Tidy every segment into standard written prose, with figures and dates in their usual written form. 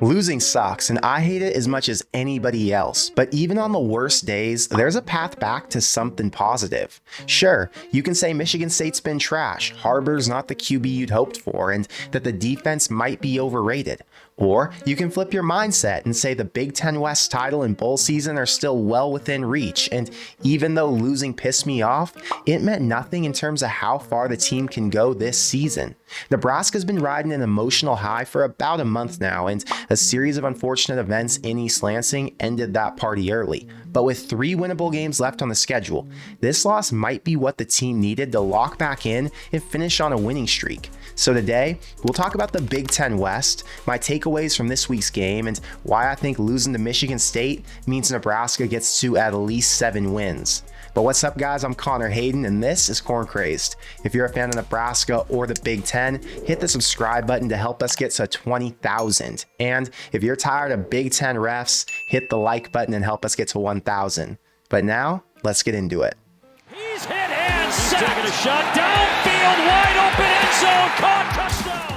Losing sucks, and I hate it as much as anybody else, but even on the worst days, there's a path back to something positive. Sure, you can say Michigan State's been trash, Harbor's not the QB you'd hoped for, and that the defense might be overrated. Or you can flip your mindset and say the Big Ten West title and bowl season are still well within reach, and even though losing pissed me off, it meant nothing in terms of how far the team can go this season. Nebraska's been riding an emotional high for about a month now, and a series of unfortunate events in East Lansing ended that party early. But with 3 winnable games left on the schedule, this loss might be what the team needed to lock back in and finish on a winning streak. So today, we'll talk about the Big Ten West, my takeaways from this week's game, and why I think losing to Michigan State means Nebraska gets to at least 7 wins. But what's up, guys? I'm Connor Hayden, and this is Corn Crazed. If you're a fan of Nebraska or the Big Ten, hit the subscribe button to help us get to 20,000. And if you're tired of Big Ten refs, hit the like button and help us get to 1,000. But now, let's get into it. He's hit and he's taking a shot downfield, wide open end zone, caught, touchdown.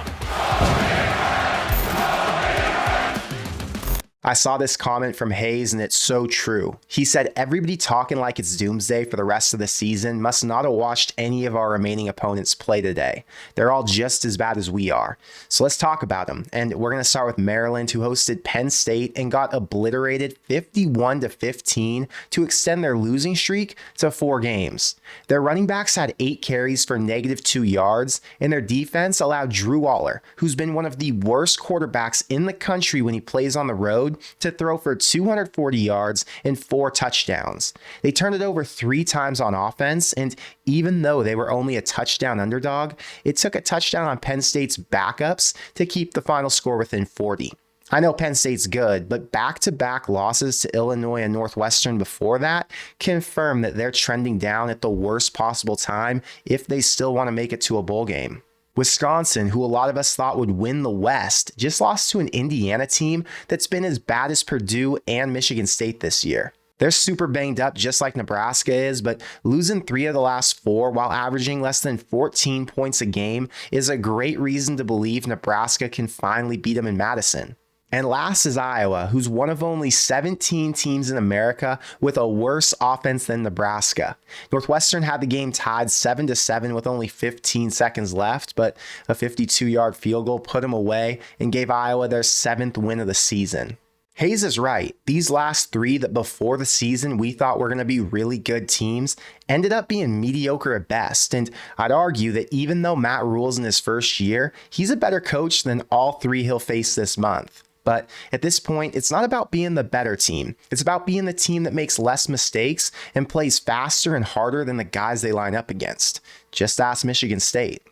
I saw this comment from Hayes and it's so true. He said, everybody talking like it's doomsday for the rest of the season must not have watched any of our remaining opponents play today. They're all just as bad as we are. So let's talk about them. And we're going to start with Maryland, who hosted Penn State and got obliterated 51-15 to extend their losing streak to 4 games. Their running backs had 8 carries for -2 yards, and their defense allowed Rhule, who's been one of the worst quarterbacks in the country when he plays on the road, to throw for 240 yards and 4 touchdowns. They turned it over 3 times on offense, and even though they were only a touchdown underdog, it took a touchdown on Penn State's backups to keep the final score within 40. I know Penn State's good, but back-to-back losses to Illinois and Northwestern before that confirm that they're trending down at the worst possible time if they still want to make it to a bowl game. Wisconsin, who a lot of us thought would win the West, just lost to an Indiana team that's been as bad as Purdue and Michigan State this year. They're super banged up just like Nebraska is, but losing 3 of the last 4 while averaging less than 14 points a game is a great reason to believe Nebraska can finally beat them in Madison. And last is Iowa, who's one of only 17 teams in America with a worse offense than Nebraska. Northwestern had the game tied 7-7 with only 15 seconds left, but a 52-yard field goal put them away and gave Iowa their 7th win of the season. Hayes is right. These last 3 that before the season we thought were going to be really good teams ended up being mediocre at best. And I'd argue that even though Matt Rhule's in his first year, he's a better coach than all 3 he'll face this month. But at this point, it's not about being the better team. It's about being the team that makes less mistakes and plays faster and harder than the guys they line up against. Just ask Michigan State.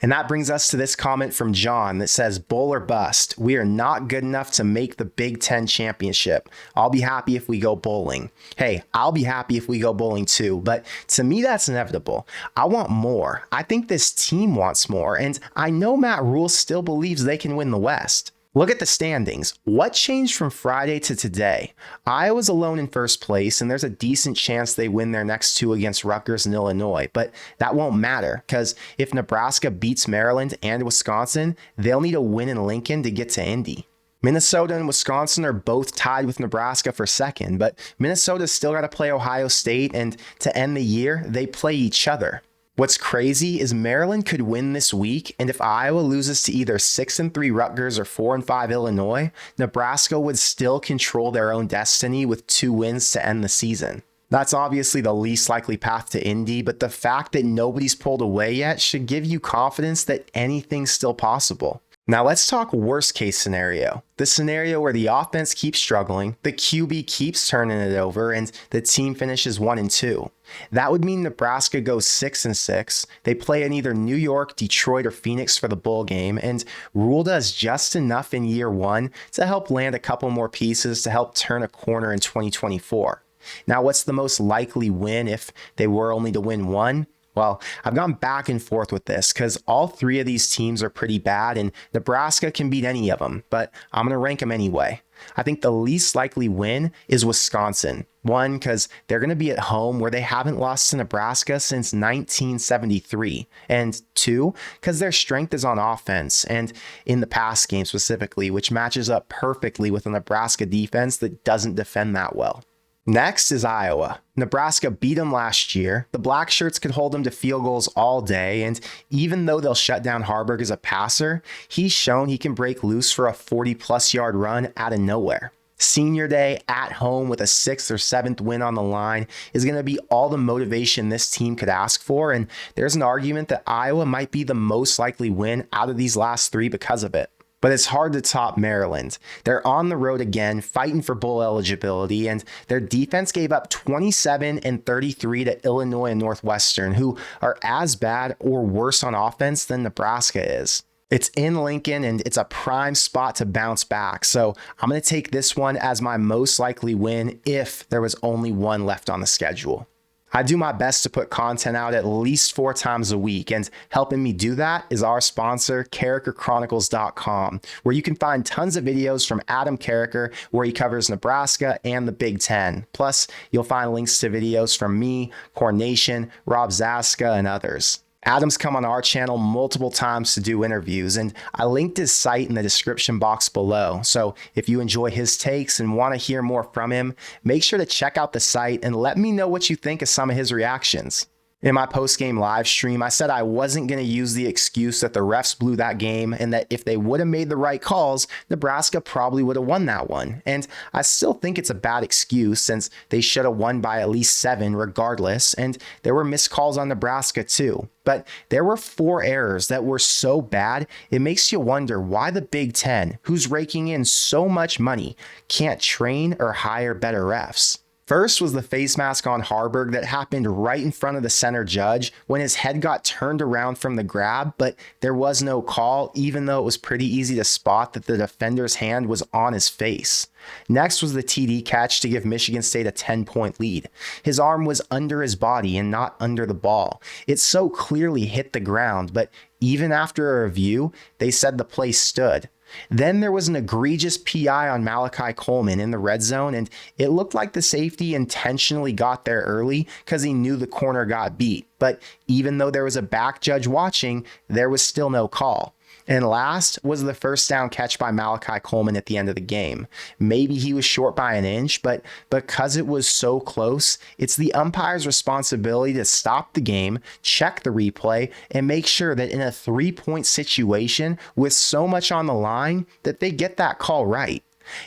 And that brings us to this comment from John that says, bowl or bust. We are not good enough to make the Big Ten championship. I'll be happy if we go bowling. Hey, I'll be happy if we go bowling too, but to me, that's inevitable. I want more. I think this team wants more, and I know Matt Rhule still believes they can win the West. Look at the standings. What changed from Friday to today? Iowa's alone in first place, and there's a decent chance they win their next 2 against Rutgers and Illinois, but that won't matter because if Nebraska beats Maryland and Wisconsin, they'll need a win in Lincoln to get to Indy. Minnesota and Wisconsin are both tied with Nebraska for second, but Minnesota's still got to play Ohio State, and to end the year, they play each other. What's crazy is Maryland could win this week, and if Iowa loses to either 6-3 Rutgers or 4-5 Illinois, Nebraska would still control their own destiny with 2 wins to end the season. That's obviously the least likely path to Indy, but the fact that nobody's pulled away yet should give you confidence that anything's still possible. Now let's talk worst case scenario. The scenario where the offense keeps struggling, the QB keeps turning it over, and the team finishes 1-2. That would mean Nebraska goes 6-6. They play in either New York, Detroit, or Phoenix for the bowl game, and Rhule does just enough in year 1 to help land a couple more pieces to help turn a corner in 2024. Now, what's the most likely win if they were only to win 1? Well, I've gone back and forth with this because all three of these teams are pretty bad and Nebraska can beat any of them, but I'm going to rank them anyway. I think the least likely win is Wisconsin. One, because they're going to be at home where they haven't lost to Nebraska since 1973. And two, because their strength is on offense and in the pass game specifically, which matches up perfectly with a Nebraska defense that doesn't defend that well. Next is Iowa. Nebraska beat them last year. The Black Shirts could hold them to field goals all day, and even though they'll shut down Harburg as a passer, he's shown he can break loose for a 40-plus yard run out of nowhere. Senior day at home with a 6th or 7th win on the line is going to be all the motivation this team could ask for, and there's an argument that Iowa might be the most likely win out of these last three because of it. But it's hard to top Maryland. They're on the road again, fighting for bowl eligibility, and their defense gave up 27 and 33 to Illinois and Northwestern, who are as bad or worse on offense than Nebraska is. It's in Lincoln, and it's a prime spot to bounce back, so I'm going to take this one as my most likely win if there was only one left on the schedule. I do my best to put content out at least 4 times a week, and helping me do that is our sponsor, CarrickerChronicles.com, where you can find tons of videos from Adam Carricker, where he covers Nebraska and the Big Ten. Plus, you'll find links to videos from me, Corn Nation, Rob Zaska, and others. Adam's come on our channel multiple times to do interviews, and I linked his site in the description box below. So if you enjoy his takes and want to hear more from him, make sure to check out the site and let me know what you think of some of his reactions. In my post-game live stream, I said I wasn't going to use the excuse that the refs blew that game and that if they would have made the right calls, Nebraska probably would have won that one. And I still think it's a bad excuse since they should have won by at least 7 regardless, and there were missed calls on Nebraska too. But there were 4 errors that were so bad, it makes you wonder why the Big Ten, who's raking in so much money, can't train or hire better refs. First was the face mask on Harburg that happened right in front of the center judge when his head got turned around from the grab, but there was no call, even though it was pretty easy to spot that the defender's hand was on his face. Next was the TD catch to give Michigan State a 10-point lead. His arm was under his body and not under the ball. It so clearly hit the ground, but even after a review, they said the play stood. Then there was an egregious PI on Malachi Coleman in the red zone, and it looked like the safety intentionally got there early because he knew the corner got beat. But even though there was a back judge watching, there was still no call. And last was the first down catch by Malachi Coleman at the end of the game. Maybe he was short by an inch, but because it was so close, it's the umpire's responsibility to stop the game, check the replay, and make sure that in a 3-point situation with so much on the line that they get that call right.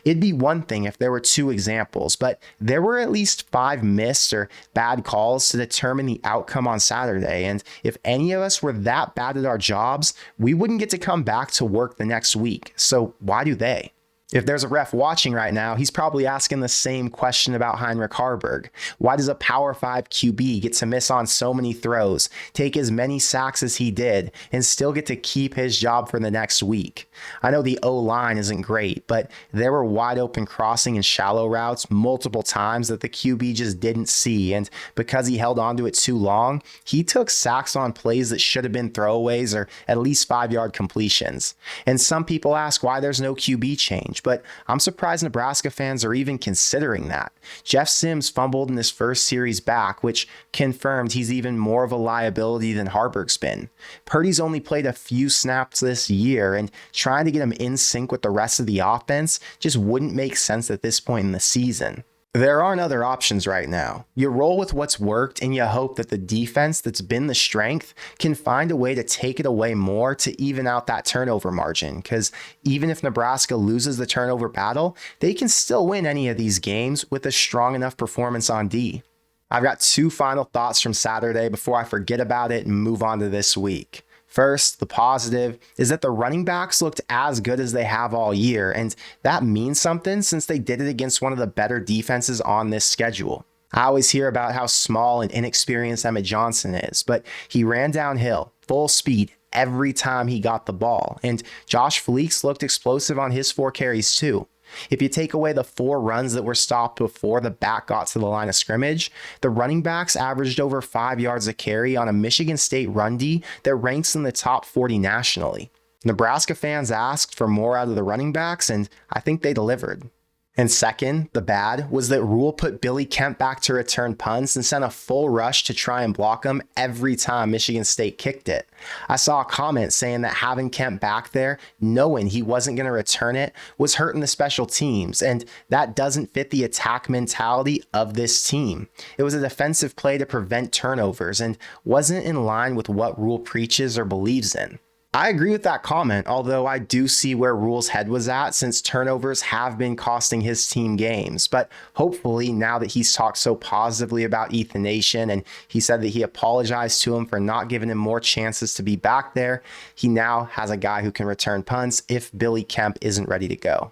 It'd be one thing if there were 2 examples, but there were at least 5 missed or bad calls to determine the outcome on Saturday, and if any of us were that bad at our jobs, we wouldn't get to come back to work the next week. So why do they? If there's a ref watching right now, he's probably asking the same question about Heinrich Harburg. Why does a Power 5 QB get to miss on so many throws, take as many sacks as he did, and still get to keep his job for the next week? I know the O-line isn't great, but there were wide open crossing and shallow routes multiple times that the QB just didn't see, and because he held onto it too long, he took sacks on plays that should have been throwaways or at least 5-yard completions. And some people ask why there's no QB change, but I'm surprised Nebraska fans are even considering that. Jeff Sims fumbled in his first series back, which confirmed he's even more of a liability than Harburg's been. Purdy's only played a few snaps this year, and trying to get him in sync with the rest of the offense just wouldn't make sense at this point in the season. There aren't other options right now. You roll with what's worked and you hope that the defense that's been the strength can find a way to take it away more to even out that turnover margin, because even if Nebraska loses the turnover battle, they can still win any of these games with a strong enough performance on D. I've got 2 final thoughts from Saturday before I forget about it and move on to this week. First, the positive is that the running backs looked as good as they have all year, and that means something since they did it against one of the better defenses on this schedule. I always hear about how small and inexperienced Emmett Johnson is, but he ran downhill, full speed, every time he got the ball, and Josh Fleeks looked explosive on his 4 carries too. If you take away the 4 runs that were stopped before the bat got to the line of scrimmage, the running backs averaged over 5 yards a carry on a Michigan State run D that ranks in the top 40 nationally. Nebraska fans asked for more out of the running backs, and I think they delivered. And second, the bad, was that Rhule put Billy Kemp back to return punts and sent a full rush to try and block him every time Michigan State kicked it. I saw a comment saying that having Kemp back there, knowing he wasn't going to return it, was hurting the special teams, and that doesn't fit the attack mentality of this team. It was a defensive play to prevent turnovers and wasn't in line with what Rhule preaches or believes in. I agree with that comment, although I do see where Rhule's head was at since turnovers have been costing his team games. But hopefully now that he's talked so positively about Ethan Nation and he said that he apologized to him for not giving him more chances to be back there, he now has a guy who can return punts if Billy Kemp isn't ready to go.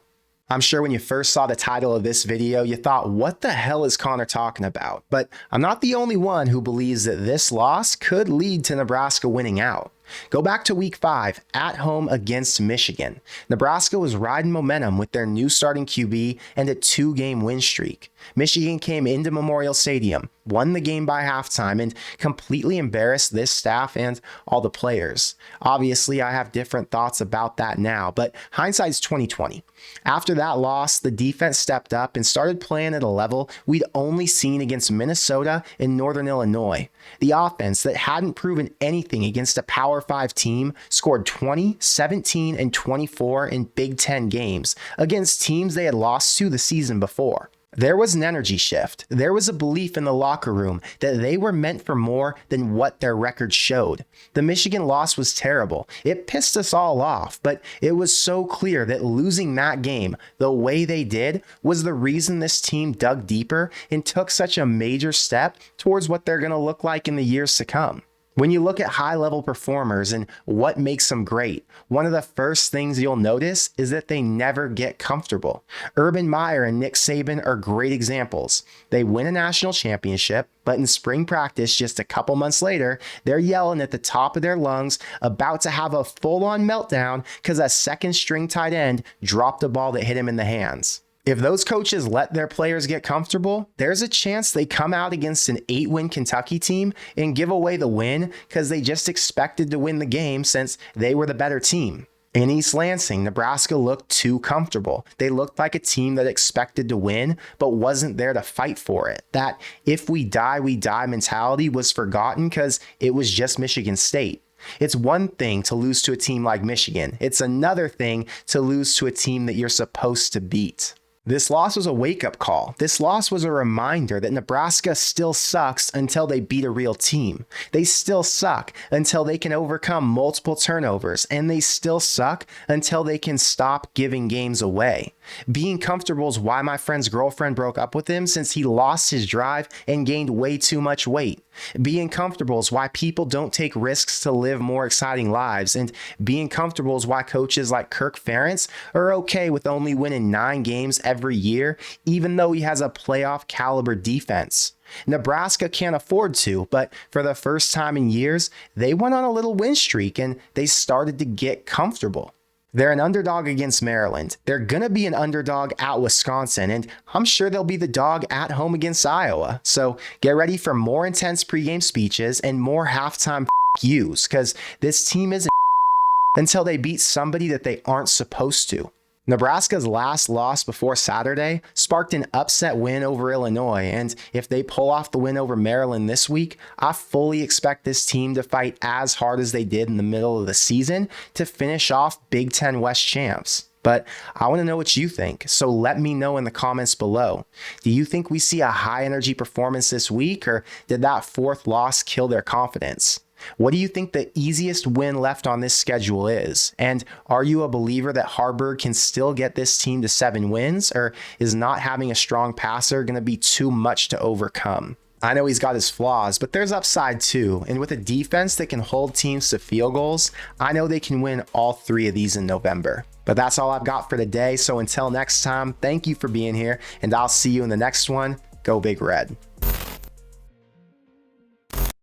I'm sure when you first saw the title of this video, you thought, what the hell is Connor talking about? But I'm not the only one who believes that this loss could lead to Nebraska winning out. Go back to week 5 at home against Michigan. Nebraska was riding momentum with their new starting QB and a 2-game win streak. Michigan came into Memorial Stadium, won the game by halftime, and completely embarrassed this staff and all the players. Obviously, I have different thoughts about that now, but hindsight's 2020. After that loss, the defense stepped up and started playing at a level we'd only seen against Minnesota and Northern Illinois. The offense that hadn't proven anything against a Power 5 team scored 20, 17, and 24 in Big Ten games against teams they had lost to the season before. There was an energy shift. There was a belief in the locker room that they were meant for more than what their record showed. The Michigan loss was terrible. It pissed us all off, but it was so clear that losing that game the way they did was the reason this team dug deeper and took such a major step towards what they're going to look like in the years to come. When you look at high-level performers and what makes them great, one of the first things you'll notice is that they never get comfortable. Urban Meyer and Nick Saban are great examples. They win a national championship, but in spring practice just a couple months later, they're yelling at the top of their lungs, about to have a full-on meltdown because a second-string tight end dropped a ball that hit him in the hands. If those coaches let their players get comfortable, there's a chance they come out against an 8-win Kentucky team and give away the win because they just expected to win the game since they were the better team. In East Lansing, Nebraska looked too comfortable. They looked like a team that expected to win, but wasn't there to fight for it. That if we die mentality was forgotten because it was just Michigan State. It's one thing to lose to a team like Michigan. It's another thing to lose to a team that you're supposed to beat. This loss was a wake-up call. This loss was a reminder that Nebraska still sucks until they beat a real team. They still suck until they can overcome multiple turnovers, and they still suck until they can stop giving games away. Being comfortable is why my friend's girlfriend broke up with him since he lost his drive and gained way too much weight. Being comfortable is why people don't take risks to live more exciting lives, and being comfortable is why coaches like Kirk Ferentz are okay with only winning 9 games every year, even though he has a playoff caliber defense. Nebraska can't afford to, but for the first time in years, they went on a little win streak and they started to get comfortable. They're an underdog against Maryland. They're going to be an underdog at Wisconsin, and I'm sure they'll be the dog at home against Iowa. So get ready for more intense pregame speeches and more halftime yous, because this team isn't until they beat somebody that they aren't supposed to. Nebraska's last loss before Saturday sparked an upset win over Illinois, and if they pull off the win over Maryland this week, I fully expect this team to fight as hard as they did in the middle of the season to finish off Big Ten West champs. But I want to know what you think, so let me know in the comments below. Do you think we see a high energy performance this week, or did that 4th loss kill their confidence? What do you think the easiest win left on this schedule is? And are you a believer that Harburg can still get this team to 7 wins, or is not having a strong passer going to be too much to overcome? I know he's got his flaws, but there's upside too. And with a defense that can hold teams to field goals, I know they can win all 3 of these in November. But that's all I've got for today. So until next time, thank you for being here, and I'll see you in the next one. Go Big Red.